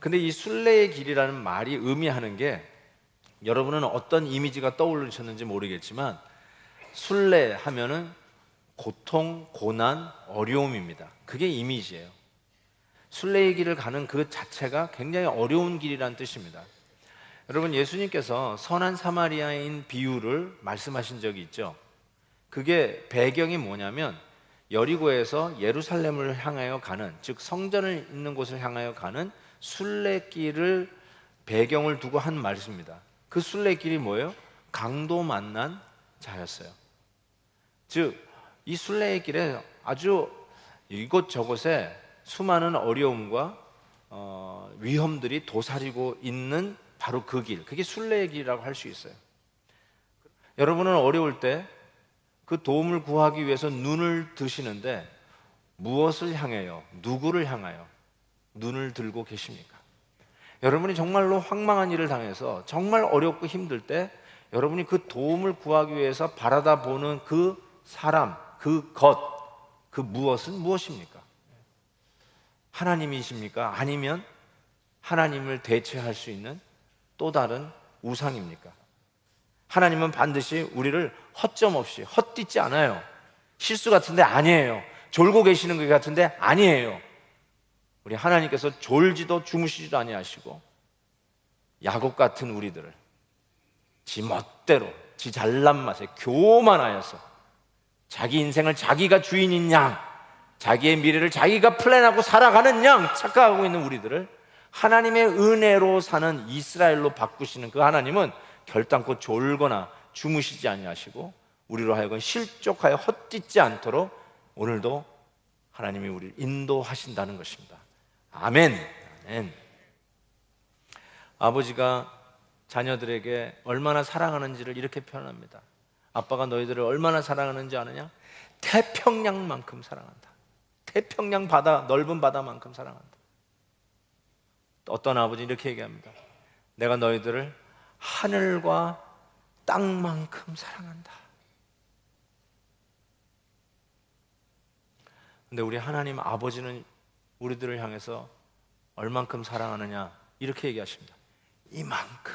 근데 이 순례의 길이라는 말이 의미하는 게, 여러분은 어떤 이미지가 떠오르셨는지 모르겠지만 순례 하면은 고통, 고난, 어려움입니다. 그게 이미지예요. 순례의 길을 가는 그 자체가 굉장히 어려운 길이라는 뜻입니다. 여러분, 예수님께서 선한 사마리아인 비유를 말씀하신 적이 있죠. 그게 배경이 뭐냐면 여리고에서 예루살렘을 향하여 가는, 즉 성전을 있는 곳을 향하여 가는 순례길을 배경을 두고 한 말씀입니다. 그 순례길이 뭐예요? 강도 만난 자였어요. 즉 이 순례의 길에 아주 이곳저곳에 수많은 어려움과 위험들이 도사리고 있는 바로 그 길, 그게 순례의 길이라고 할 수 있어요. 여러분은 어려울 때 그 도움을 구하기 위해서 눈을 드시는데 무엇을 향해요? 누구를 향하여 눈을 들고 계십니까? 여러분이 정말로 황망한 일을 당해서 정말 어렵고 힘들 때 여러분이 그 도움을 구하기 위해서 바라다 보는 그 사람, 그 것, 그 무엇은 무엇입니까? 하나님이십니까? 아니면 하나님을 대체할 수 있는 또 다른 우상입니까? 하나님은 반드시 우리를 허점 없이 헛디지 않아요. 실수 같은데 아니에요. 졸고 계시는 것 같은데 아니에요. 우리 하나님께서 졸지도 주무시지도 아니하시고 야곱 같은 우리들을 지 멋대로 지 잘난 맛에 교만하여서 자기 인생을 자기가 주인인 양, 자기의 미래를 자기가 플랜하고 살아가는 양 착각하고 있는 우리들을 하나님의 은혜로 사는 이스라엘로 바꾸시는 그 하나님은 결단코 졸거나 주무시지 아니하시고 우리로 하여금 실족하여 헛디지 않도록 오늘도 하나님이 우리를 인도하신다는 것입니다. 아멘. 아멘. 아버지가 자녀들에게 얼마나 사랑하는지를 이렇게 표현합니다. 아빠가 너희들을 얼마나 사랑하는지 아느냐? 태평양만큼 사랑한다. 태평양 바다, 넓은 바다만큼 사랑한다. 어떤 아버지는 이렇게 얘기합니다. 내가 너희들을 하늘과 땅만큼 사랑한다. 근데 우리 하나님 아버지는 우리들을 향해서 얼만큼 사랑하느냐? 이렇게 얘기하십니다. 이만큼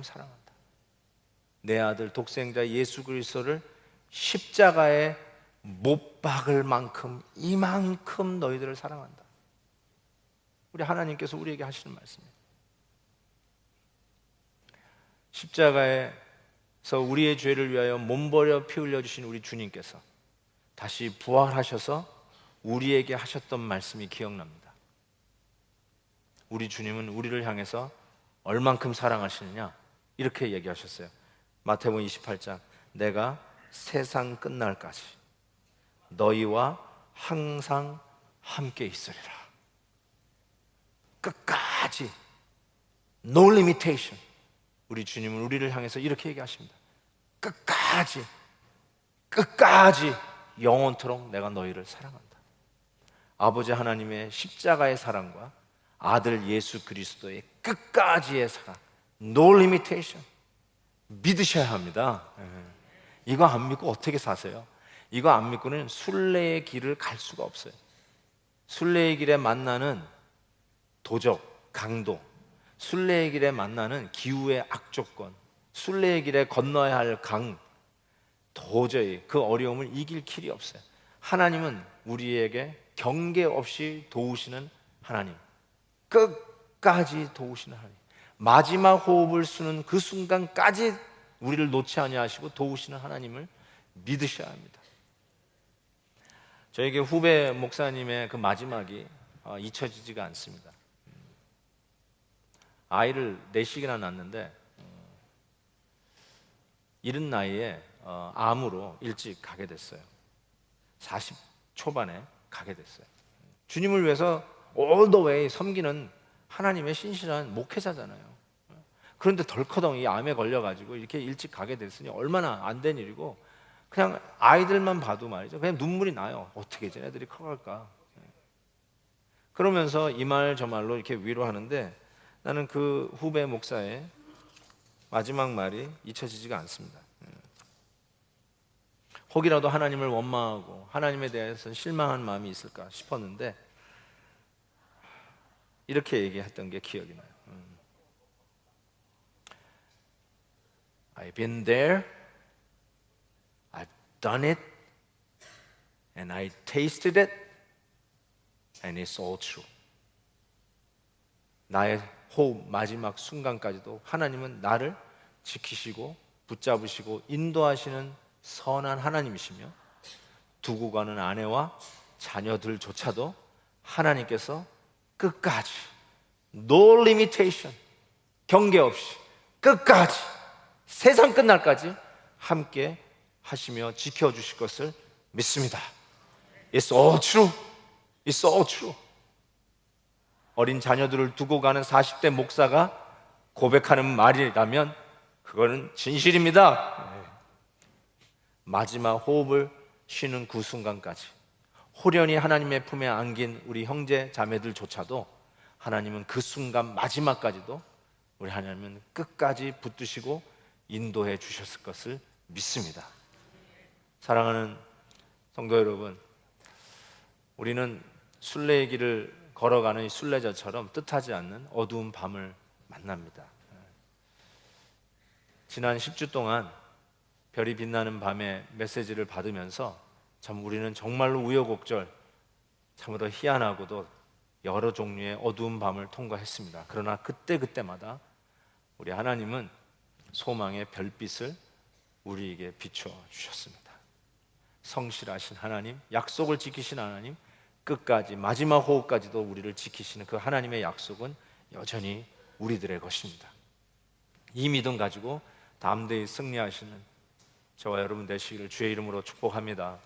사랑한다. 내 아들 독생자 예수 그리스도를 십자가에 못 박을 만큼 이만큼 너희들을 사랑한다. 우리 하나님께서 우리에게 하시는 말씀이에요. 십자가에서 우리의 죄를 위하여 몸버려 피 흘려 주신 우리 주님께서 다시 부활하셔서 우리에게 하셨던 말씀이 기억납니다. 우리 주님은 우리를 향해서 얼만큼 사랑하시느냐? 이렇게 얘기하셨어요. 마태복음 28장, 내가 세상 끝날까지 너희와 항상 함께 있으리라. 끝까지 No limitation. 우리 주님은 우리를 향해서 이렇게 얘기하십니다. 끝까지 영원토록 내가 너희를 사랑한다. 아버지 하나님의 십자가의 사랑과 아들 예수 그리스도의 끝까지의 사랑, No limitation. 믿으셔야 합니다. 이거 안 믿고 어떻게 사세요? 이거 안 믿고는 순례의 길을 갈 수가 없어요. 순례의 길에 만나는 도적, 강도, 순례의 길에 만나는 기후의 악조건, 순례의 길에 건너야 할 강, 도저히 그 어려움을 이길 길이 없어요. 하나님은 우리에게 경계 없이 도우시는 하나님, 끝까지 도우시는 하나님, 마지막 호흡을 쓰는 그 순간까지 우리를 놓지 아니하시고 도우시는 하나님을 믿으셔야 합니다. 저에게 후배 목사님의 그 마지막이 잊혀지지가 않습니다. 아이를 4씩이나 낳았는데 이른 나이에 암으로 일찍 가게 됐어요. 40 초반에 가게 됐어요. 주님을 위해서 all the way 섬기는 하나님의 신실한 목회자잖아요. 그런데 덜커덩 이 암에 걸려가지고 이렇게 일찍 가게 됐으니 얼마나 안 된 일이고, 그냥 아이들만 봐도 말이죠, 그냥 눈물이 나요. 어떻게 쟤네들이 커갈까. 그러면서 이 말 저 말로 이렇게 위로하는데 나는 그 후배 목사의 마지막 말이 잊혀지지가 않습니다. 혹이라도 하나님을 원망하고 하나님에 대해서 실망한 마음이 있을까 싶었는데 이렇게 얘기했던 게 기억이 나요. I've been there, I've done it, and I tasted it, and it's all true. 나의 호흡 마지막 순간까지도 하나님은 나를 지키시고 붙잡으시고 인도하시는 선한 하나님이시며 두고 가는 아내와 자녀들조차도 하나님께서 끝까지 no limitation, 경계 없이 끝까지 세상 끝날까지 함께 하시며 지켜주실 것을 믿습니다. It's all true. It's all true. 어린 자녀들을 두고 가는 40대 목사가 고백하는 말이라면 그거는 진실입니다. 마지막 호흡을 쉬는 그 순간까지 호련히 하나님의 품에 안긴 우리 형제 자매들조차도 하나님은 그 순간 마지막까지도 우리 하나님은 끝까지 붙드시고 인도해 주셨을 것을 믿습니다. 사랑하는 성도 여러분, 우리는 순례의 길을 걸어가는 이 순례자처럼 뜻하지 않는 어두운 밤을 만납니다. 지난 10주 동안 별이 빛나는 밤에 메시지를 받으면서 참 우리는 정말로 우여곡절 참으로 희한하고도 여러 종류의 어두운 밤을 통과했습니다. 그러나 그때마다 우리 하나님은 소망의 별빛을 우리에게 비춰 주셨습니다. 성실하신 하나님, 약속을 지키신 하나님, 끝까지 마지막 호흡까지도 우리를 지키시는 그 하나님의 약속은 여전히 우리들의 것입니다. 이 믿음 가지고 담대히 승리하시는 저와 여러분 되시기를 주의 이름으로 축복합니다.